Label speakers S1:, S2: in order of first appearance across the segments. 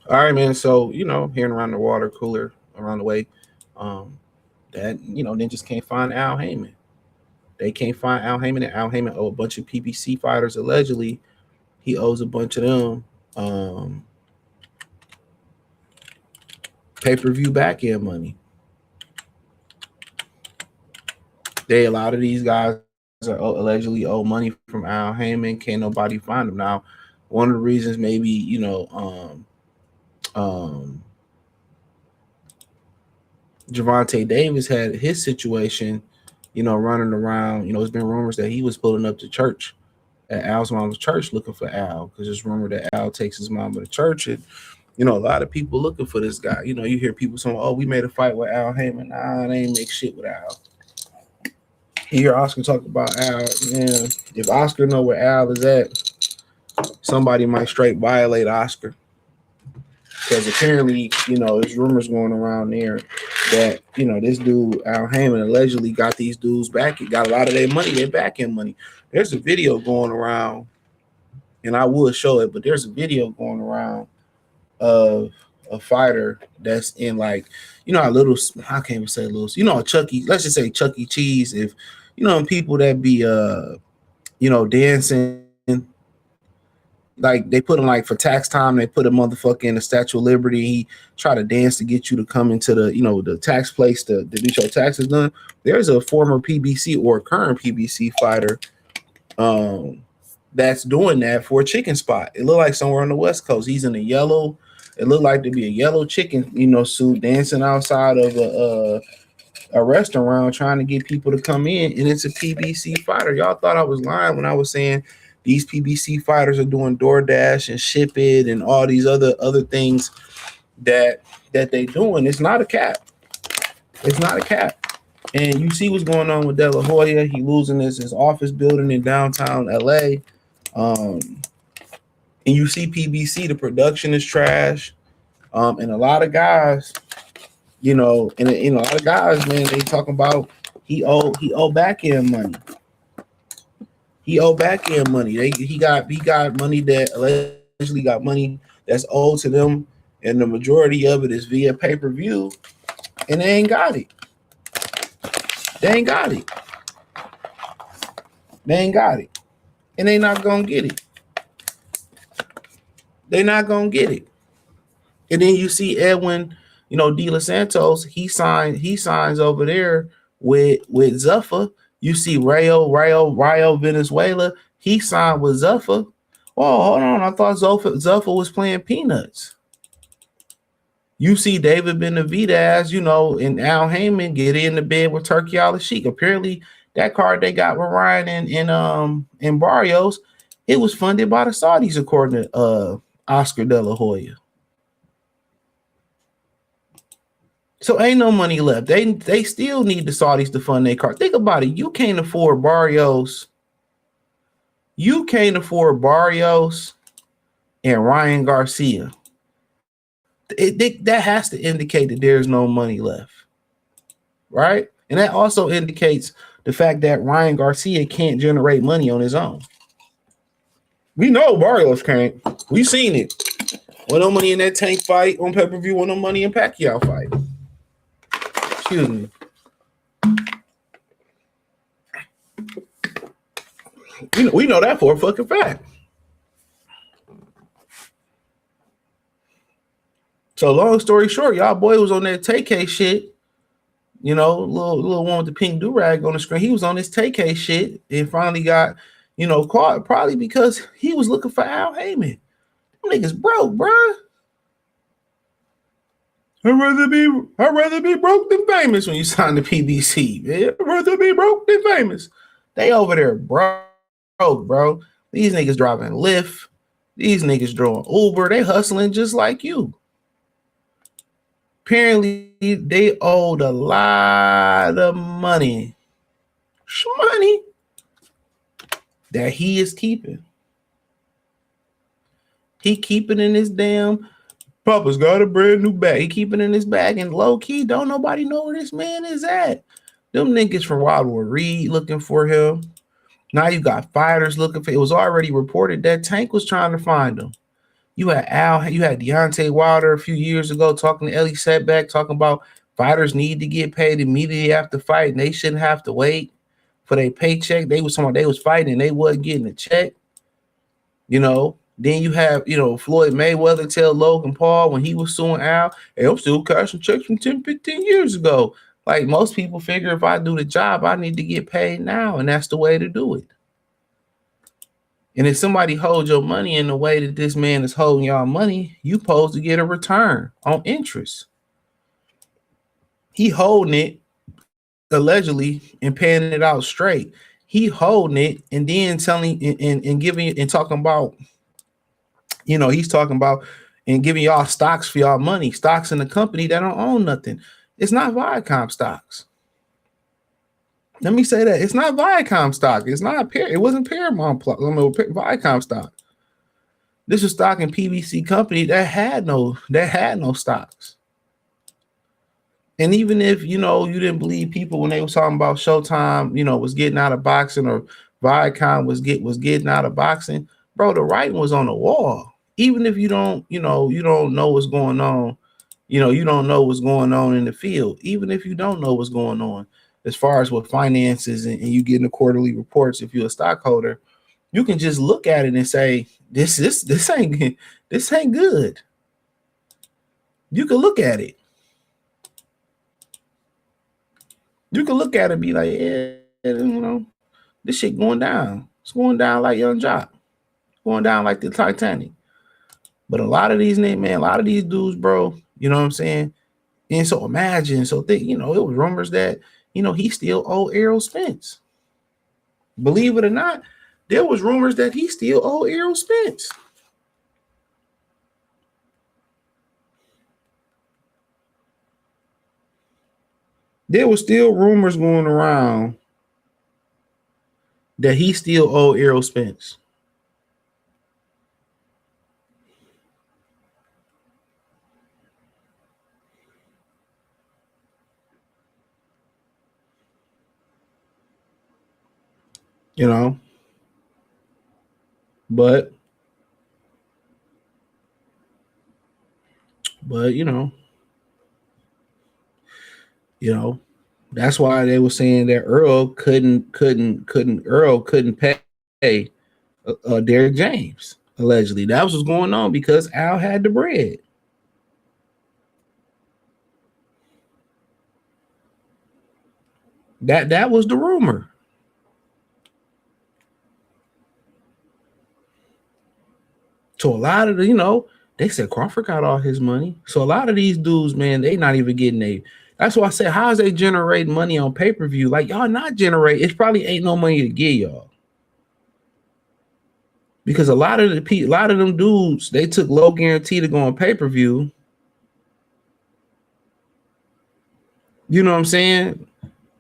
S1: All right, man. So, hearing around the water cooler around the way, um, that, then just can't find Al Heyman. They can't find Al Heyman, and Al Heyman owe a bunch of PBC fighters allegedly. He owes a bunch of them pay-per-view back end money. A lot of these guys are allegedly owe money from Al Heyman. Can't nobody find them now. One of the reasons maybe um, Javante Davis had his situation, running around. It's been rumors that he was pulling up to church at Al's mom's church looking for Al because it's rumored that Al takes his mom to church, and a lot of people looking for this guy. You hear people saying, "Oh, we made a fight with Al Heyman." Nah, they ain't make shit with Al. You hear Oscar talk about Al, man. If Oscar know where Al is at, somebody might straight violate Oscar. Because apparently, there's rumors going around there that, this dude, Al Heyman, allegedly got these dudes back. He got a lot of their money, their back end money. There's a video going around, and I would show it, but there's a video going around of a fighter that's in like, a little, I can't even say little, a Chucky, let's just say Chuck E. Cheese. If, people that be, dancing, like they put him like for tax time, they put a motherfucker in the Statue of Liberty. He try to dance to get you to come into the, the tax place to get your taxes done. There's a former PBC or current PBC fighter that's doing that for a chicken spot. It looked like somewhere on the West Coast. He's in a yellow, it looked like to be a yellow chicken, suit, dancing outside of a restaurant trying to get people to come in, and it's a PBC fighter. Y'all thought I was lying when I was saying these PBC fighters are doing DoorDash and Ship It and all these other things that they doing. It's not a cap. It's not a cap. And you see what's going on with De La Hoya. He losing his office building in downtown LA. And you see PBC, the production is trash. And a lot of guys, and a lot of guys, man, they talking about he owe back end money. He owe back end money. He got money that allegedly got money that's owed to them, and the majority of it is via pay-per-view, and they ain't got it. They ain't got it. They ain't got it. And they not gonna get it. They not gonna get it. And then you see Edwin, De Los Santos, he signs over there with Zuffa. You see Rayo Venezuela, he signed with Zuffa. Oh, hold on. I thought Zuffa was playing peanuts. You see David Benavidez, and Al Heyman get in the bed with Turkey Al-Sheikh. Apparently, that card they got with Ryan and Barrios, it was funded by the Saudis, according to Oscar De La Hoya. So ain't no money left. They still need the Saudis to fund their card. Think about it. You can't afford Barrios. You can't afford Barrios and Ryan Garcia. That has to indicate that there's no money left, right? And that also indicates the fact that Ryan Garcia can't generate money on his own. We know Barrios can't. We've seen it. With no money in that Tank fight on pay-per-view, with no money in Pacquiao fight. Excuse me. We know that for a fucking fact. So long story short, y'all boy was on that TK shit. Little one with the pink do-rag on the screen. He was on this TK shit and finally got, caught probably because he was looking for Al Heyman. Them niggas broke, bruh. I'd rather be broke than famous when you sign the PBC. Man. I'd rather be broke than famous. They over there broke, bro. These niggas driving Lyft. These niggas drawing Uber. They hustling just like you. Apparently, they owed a lot of money. Money that he is keeping. He keeping in his damn. Papa's got a brand new bag. He keeping in his bag, and low key, don't nobody know where this man is at. Them niggas from Wildwood Reed looking for him. Now you got fighters looking for. It was already reported that Tank was trying to find him. You had Al, you had Deontay Wilder a few years ago talking to Ellie Setback, talking about fighters need to get paid immediately after fight, and they shouldn't have to wait for their paycheck. They was someone they was fighting and they wasn't getting a check. You know, then you have, Floyd Mayweather tell Logan Paul when he was suing Al, hey, I'm still cashing checks from 10, 15 years ago. Like most people figure if I do the job, I need to get paid now, and that's the way to do it. And if somebody holds your money in the way that this man is holding y'all money, you supposed to get a return on interest. He holding it allegedly and paying it out straight. He holding it and then telling and giving and talking about, he's talking about and giving y'all stocks for y'all money, stocks in the company that don't own nothing. It's not Viacom stocks. Let me say that it's not Viacom stock. It's not it wasn't Paramount Plus. Viacom stock. This was stock in PBC company that had no stocks. And even if you didn't believe people when they were talking about Showtime, was getting out of boxing, or Viacom was getting out of boxing, bro, the writing was on the wall. Even if you don't know what's going on, you don't know what's going on in the field. Even if you don't know what's going on as far as what finances and you getting the quarterly reports, if you're a stockholder, you can just look at it and say, this ain't good. You can look at it. You can look at it and be like, yeah, this shit going down. It's going down like Young Jock. Going down like the Titanic. But a lot of these dudes, bro, you know what I'm saying? And so imagine, it was rumors that, he still owed Errol Spence. Believe it or not, there was rumors that he still owed Errol Spence. There was still rumors going around that he still owed Errol Spence. But that's why they were saying that Earl couldn't pay Derrick James, allegedly. That was what's going on because Al had the bread. That was the rumor. So a lot of the, they said Crawford got all his money. So a lot of these dudes, man, they not even getting that's why I said, how is they generate money on pay-per-view? Like, y'all not generate. It probably ain't no money to give y'all. Because a lot of them dudes, they took low guarantee to go on pay-per-view. You know what I'm saying?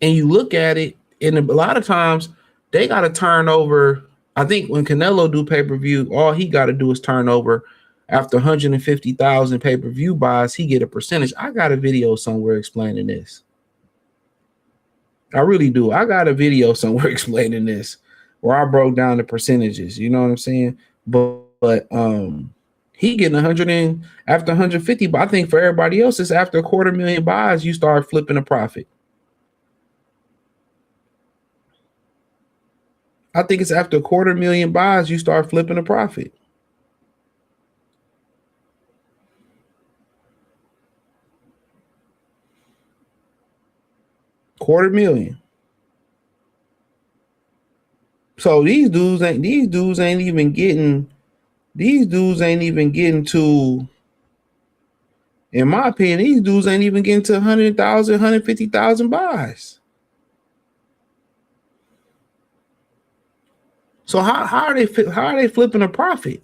S1: And you look at it, and a lot of times they got to turn over. I think when Canelo do pay-per-view, all he got to do is turn over. After 150,000 pay-per-view buys, he get a percentage. I got a video somewhere explaining this. I really do. I got a video somewhere explaining this where I broke down the percentages. You know what I'm saying? But he getting 100 in after 150. But I think for everybody else, it's after 250,000 buys, you start flipping a profit. I think it's after 250,000 buys, you start flipping a profit. $250,000. So these dudes ain't even getting to, in my opinion, these dudes ain't even getting to 100,000, 150,000 buys. So how are they flipping a profit?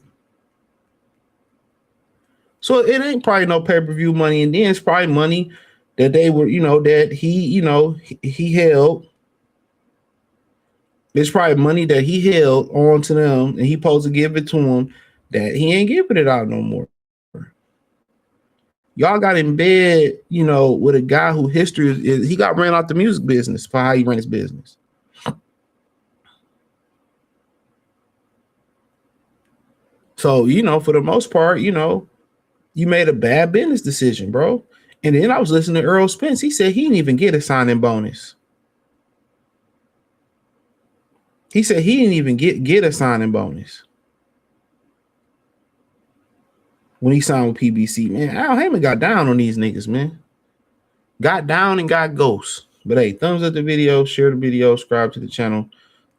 S1: So it ain't probably no pay-per-view money, and then it's probably money that they were, that he held. It's probably money that he held on to them, and he supposed to give it to them, that he ain't giving it out no more. Y'all got in bed, with a guy who history is he got ran out the music business for how he ran his business. So, you know, for the most part, you know, you made a bad business decision, bro. And then I was listening to Earl Spence. He said he didn't even get a signing bonus. He said he didn't even get a signing bonus when he signed with PBC. Man, Al Haymon got down on these niggas, man. Got down and got ghosts. But hey, thumbs up the video, share the video, subscribe to the channel.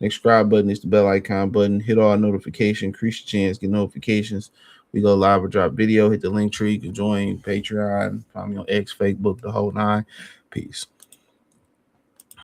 S1: Next subscribe button is the bell icon button. Hit all notifications, increase your chance, get notifications. We go live or drop video. Hit the link tree. You can join Patreon. Find me on X, Facebook, the whole nine. Peace.